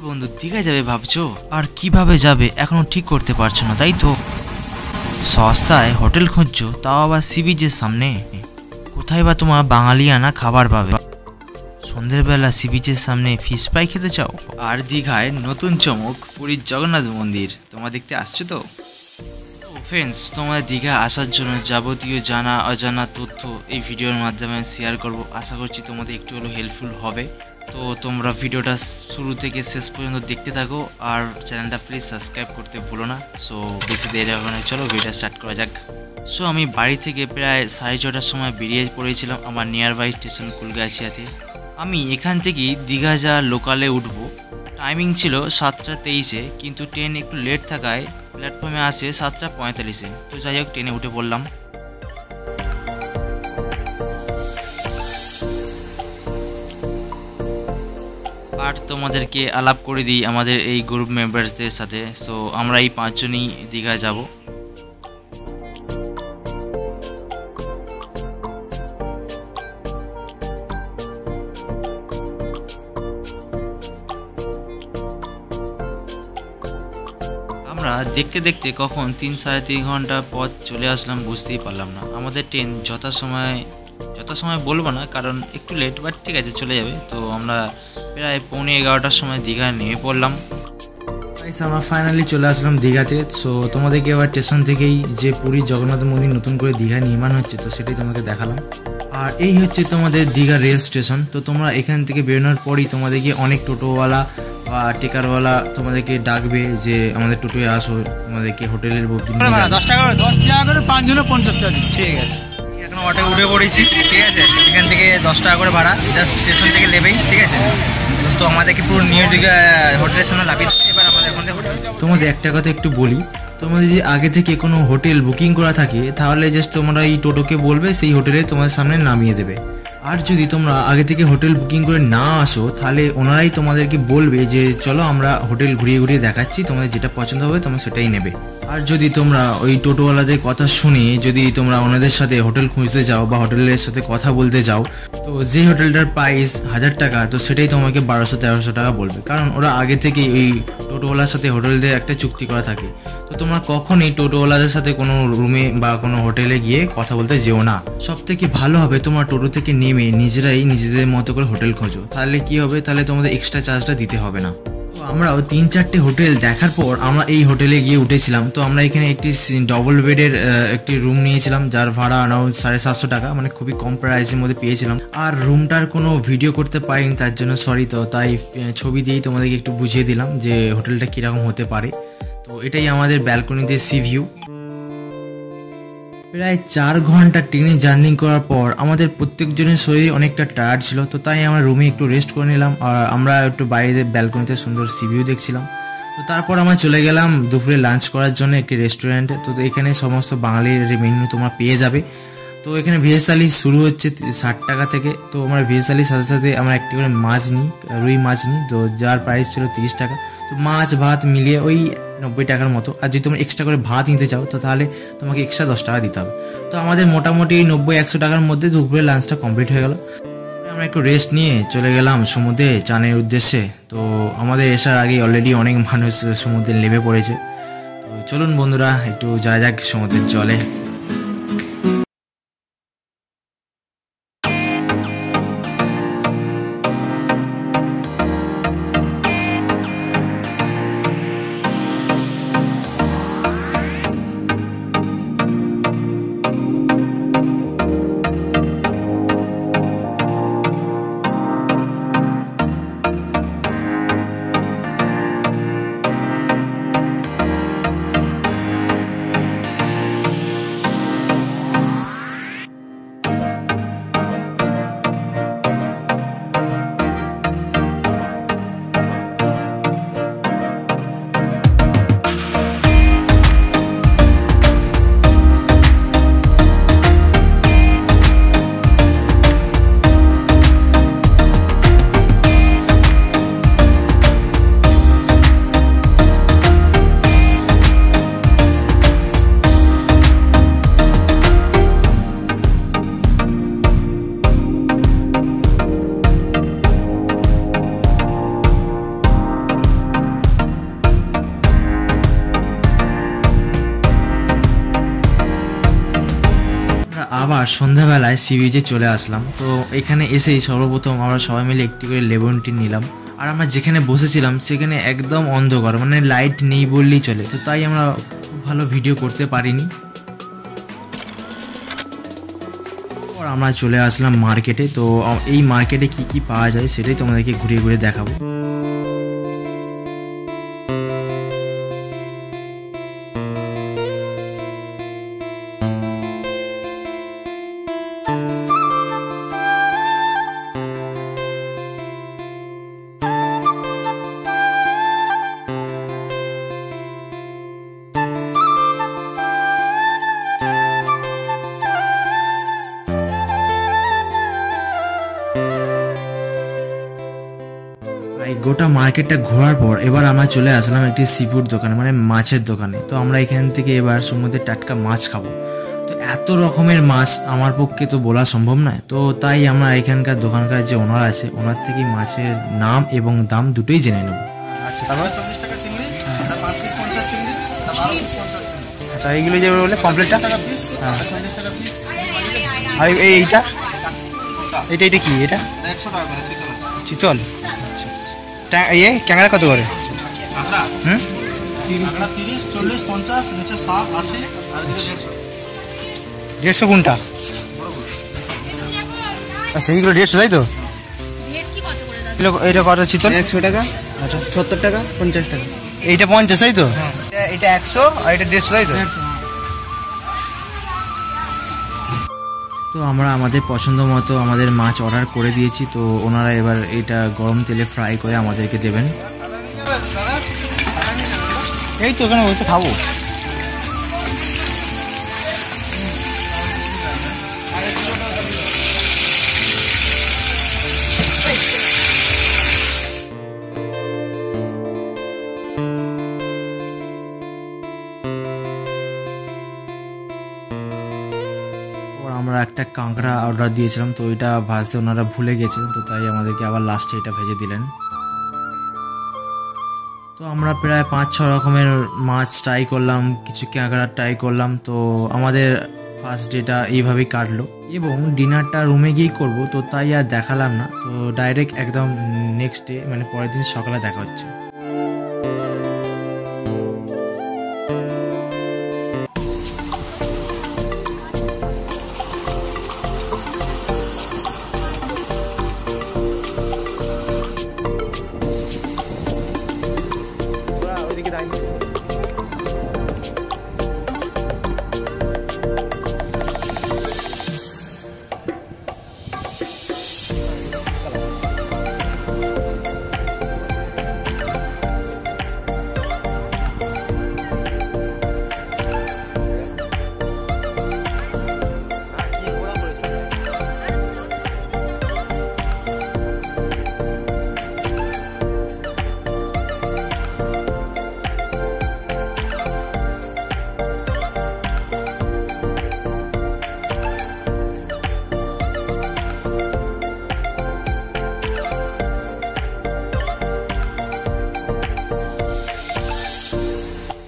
বন্ধু দীঘায় যাবে ভাবছো, আর কিভাবে যাবে এখনো ঠিক করতে পারছো না, তাই তো? সস্তায় হোটেল খুঁজছো, তাও আবার সি বিচের সামনে। কোথায় বা তোমার বাঙালিয়ানা খাবার পাবে? সন্ধ্যের বেলা সি বিচের সামনে ফিশ ফ্রাই খেতে চাও? আর দীঘায় নতুন চমক পুরীর জগন্নাথ মন্দির, তোমরা দেখতে আসছো তো? ফ্রেন্ডস, তোমাদের দীঘা আসার জন্য যাবতীয় জানা অজানা তথ্য এই ভিডিওর মাধ্যমে শেয়ার করব। আশা করছি তোমাদের একটু হলেও হেল্পফুল হবে। তো তোমরা ভিডিওটা শুরু থেকে শেষ পর্যন্ত দেখতে থাকো, আর চ্যানেলটা প্লিজ সাবস্ক্রাইব করতে ভুলো না। সো বেশি দেরি হবে না, চলো ভিডিওটা স্টার্ট করা যাক। সো আমি বাড়ি থেকে প্রায় 6:30টার সময় বেরিয়ে পড়েছিলাম আমার নিয়ার বাই স্টেশন কুলগাছিয়াতে। আমি এখান থেকেই দীঘা যা লোকালে উঠবো। টাইমিং ছিল 7:23-এ, কিন্তু ট্রেন একটু লেট থাকায় প্ল্যাটফর্মে আসে 7:45-এ। তো যাই হোক, ট্রেনে উঠে পড়লাম। আর তোমাদেরকে আলাপ করে দিই আমাদের এই গ্রুপ মেম্বার্সদের সাথে। সো আমরা এই 5 জনই দীঘা যাব। আমরা দেখতে দেখতে কখন 3-3.5 ঘন্টা পথ চলে আসলাম বুঝতেই পারলাম না। আমাদের ট্রেন যথাসময় বলবো না, কারণ একটু লেট, বাট ঠিক আছে, চলে যাবে। তো আমরা প্রায় 11:15টার সময় দীঘায় নেমে পড়লাম। আমরা ফাইনালি চলে আসলাম দীঘাতে। সো তোমাদেরকে এবার স্টেশন থেকেই যে পুরীর জগন্নাথ মন্দির নতুন করে দীঘায় নির্মাণ হচ্ছে, তো সেটাই তোমাকে দেখালাম। আর এই হচ্ছে তোমাদের দীঘা রেল স্টেশন। তো তোমরা এখান থেকে বেরোনোর পরই তোমাদেরকে অনেক টোটোওয়ালা বা টেকারওয়ালা তোমাদেরকে ডাকবে যে আমাদের টোটোয় আসো, তোমাদেরকে হোটেলের বুকিং 10 টাকা করে 5 জনে 50 টাকা। ঠিক আছে, এখন অটো উঠে পড়েছি। ঠিক আছে, এখান থেকে 10 টাকা করে ভাড়া, জাস্ট স্টেশন থেকে নেবেই। ঠিক আছে, তো আমাদেরকে পুরো নিউ দীঘা হোটেলের সামনে লাভিয়ে দিচ্ছে। এবার আমাদের এখন হোটেল। তোমাদের একটা কথা একটু বলি, তোমাদের যদি আগে থেকে কোনো হোটেল বুকিং করা থাকে তাহলে জাস্ট তোমরা এই টোটোকে বলবে, সেই হোটেলে তোমাদের সামনে নামিয়ে দেবে। আর যদি তোমরা আগে থেকে হোটেল বুকিং করে না আসো তাহলে ওনারাই তোমাদেরকে বলবে যে চলো আমরা হোটেল ঘুরিয়ে ঘুরিয়ে দেখাচ্ছি, তোমাদের যেটা পছন্দ হবে তোমরা সেটাই নেবে। আর যদি তোমরা ওই টোটোওয়ালাদের কথা শুনে যদি তোমরা ওনাদের সাথে হোটেল খুঁজতে যাও বা হোটেলের সাথে কথা বলতে যাও, তো যে হোটেলটার প্রাইস 1000 টাকা, তো সেটাই তোমাকে 1200-1300 টাকা বলবে, কারণ ওরা আগে থেকে ওই টোটোওয়ালার সাথে হোটেলদের একটা চুক্তি করা থাকে। তো তোমরা কখনই টোটোওয়ালাদের সাথে কোনো রুমে বা কোনো হোটেলে গিয়ে কথা বলতে যেও না। সব থেকে ভালো হবে তোমরা টোটো থেকে নেমে নিজেরাই নিজেদের মতো করে হোটেল খোঁজো। তাহলে কি হবে, তাহলে তোমাদের এক্সট্রা চার্জটা দিতে হবে না। তো আমরাও 3-4টে হোটেল দেখার পর আমরা এই হোটেলে গিয়ে উঠেছিলাম। তো আমরা এখানে একটি ডবল বেডের একটি রুম নিয়েছিলাম, যার ভাড়া নাও 750 টাকা, মানে খুবই কম প্রাইসের মধ্যে পেয়েছিলাম। আর রুমটার কোনো ভিডিও করতে পারিনি, তার জন্য সরি। তো তাই ছবি দিয়েই তোমাদেরকে একটু বুঝিয়ে দিলাম যে হোটেলটা কীরকম হতে পারে। তো এটাই আমাদের ব্যালকনিতে সি ভিউ। প্রায় 4 ঘন্টা ট্রেনে জার্নি করার পর আমাদের প্রত্যেকজনের শরীর অনেকটা টায়ার্ড ছিল। তো তাই আমরা রুমে একটু রেস্ট করে নিলাম, আর আমরা একটু বাইরে ব্যালকনিতে সুন্দর সি ভিউ দেখছিলাম। তো তারপর আমরা চলে গেলাম দুপুরে লাঞ্চ করার জন্য একটি রেস্টুরেন্টে। তো এখানে সমস্ত বাঙালির মেনু তোমরা পেয়ে যাবে। তো এখানে ভেজ থালি শুরু হচ্ছে 60 টাকা থেকে। তো আমরা ভেজ থালির সাথে সাথে আমরা একটি করে মাছ নিই, রুই মাছ নিই, তো যার প্রাইস ছিল 30 টাকা। তো মাছ ভাত মিলিয়ে ওই 90 টাকার মতো। আর যদি তোমরা এক্সট্রা করে ভাত নিতে চাও তো তাহলে তোমাকে এক্সট্রা 10 টাকা দিতে হবে। তো আমাদের মোটামুটি 90-100 টাকার মধ্যে দুপুরে লাঞ্চটা কমপ্লিট হয়ে গেল। আমরা একটু রেস্ট নিয়ে চলে গেলাম সমুদ্রে চানের উদ্দেশ্যে। তো আমাদের আসার আগে অলরেডি অনেক মানুষ সমুদ্রে নেমে পড়েছে। তো চলুন বন্ধুরা একটু যাওয়া যাক সমুদ্রের জলে। আবার সন্ধ্যাবেলায় সি বিচে চলে আসলাম। তো এখানে এসেই সর্বপ্রথম আমরা সবাই মিলে একটি করে লেমন টি নিলাম। আর আমরা যেখানে বসেছিলাম সেখানে একদম অন্ধকার, মানে লাইট নেই বললেই চলে, তো তাই আমরা খুব ভালো ভিডিও করতে পারিনি। আমরা চলে আসলাম মার্কেটে। তো এই মার্কেটে কি কি পাওয়া যায় সেটাই তোমাদেরকে ঘুরে ঘুরে দেখাবো। গোটা মার্কেটটা ঘোরার পর এবার আমরা চলে আসলাম একটি সিফুড দোকানে, মানে মাছের দোকানে। তো আমরা এখান থেকে এবার সমুদ্রের টাটকা মাছ খাবো। তো এত রকমের মাছ আমার পক্ষে তো বলা সম্ভব নয়, তো তাই আমরা এখানকার দোকানকার যে ওনার আছে ওনার থেকেই মাছের নাম এবং দাম দুটোই জেনে নেব। আচ্ছা, তারপর 40 টাকা চিংড়ি, 5 পিস 50 চিংড়ি, 12 পিস 50 চিংড়ি। আচ্ছা, এইগুলো যে বলে কমপ্লিটটা 40 টাকা পিস, 40 টাকা পিস। আর এইটা এটা এটা কি? এটা 100 টাকা করে চিতল। ক্যাংড়া কত করে? ক্যাংড়া 30, 40, 50, নিচে 60, 80 আর 150 কোনটা? আচ্ছা, এইগুলো 150 তাই তো? এটা কত চিতল? 100 টাকা। আচ্ছা, 70 টাকা, 50 টাকা। এইটা 50 তাই তো? এটা 100 আর এটা 150 তাই তো? তো আমরা আমাদের পছন্দ মতো আমাদের মাছ অর্ডার করে দিয়েছি। তো ওনারা এবার এটা গরম তেলে ফ্রাই করে আমাদেরকে দেবেন। এই তো ওখানে বসে খাবো। আমরা একটা কাঁকড়া অর্ডার দিয়েছিলাম, তো এটা ভাজতে ওনারা ভুলে গেছিলেন, তো তাই আমাদেরকে আবার লাস্টে এটা ভেজে দিলেন। তো আমরা প্রায় 5-6 রকমের মাছ ট্রাই করলাম, কিছু কাঁকড়া ট্রাই করলাম। তো আমাদের ফার্স্ট ডেটা এইভাবেই কাটলো এবং ডিনারটা রুমে গিয়েই করবো, তো তাই আর দেখালাম না। তো ডাইরেক্ট একদম নেক্সট ডে মানে পরের দিন সকালে দেখা হচ্ছে।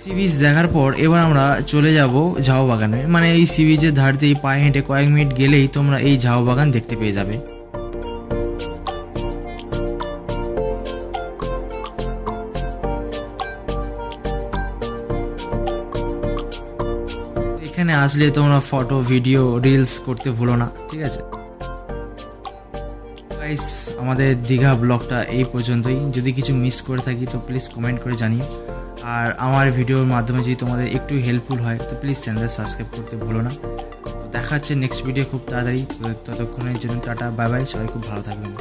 সি বিচ দেখার পর এবার আমরা চলে যাব ঝাউ বাগানে। মানে এই সি বিচের ধার দিয়ে পায়ে হেঁটে কয়েক মিনিট গেলেই তোমরা এই ঝাউ বাগান দেখতে পেয়ে যাবে। এখানে আসলে তোমরা ফটো, ভিডিও, রিলস করতে ভুলো না, ঠিক আছে? গাইস, আমাদের দীঘা ব্লগটা এই পর্যন্তই। যদি কিছু মিস করে থাকি তো প্লিজ কমেন্ট করে জানিও। আর আমার ভিডিওর মাধ্যমে যদি তোমাদের একটু হেল্পফুল হয় তো প্লিজ চ্যানেলটা সাবস্ক্রাইব করতে ভুলো না। দেখা হচ্ছে নেক্সট ভিডিও খুব তাড়াতাড়ি। ততক্ষণের জন্য টাটা, বাই বাই, সবাই খুব ভালো থাকবেন।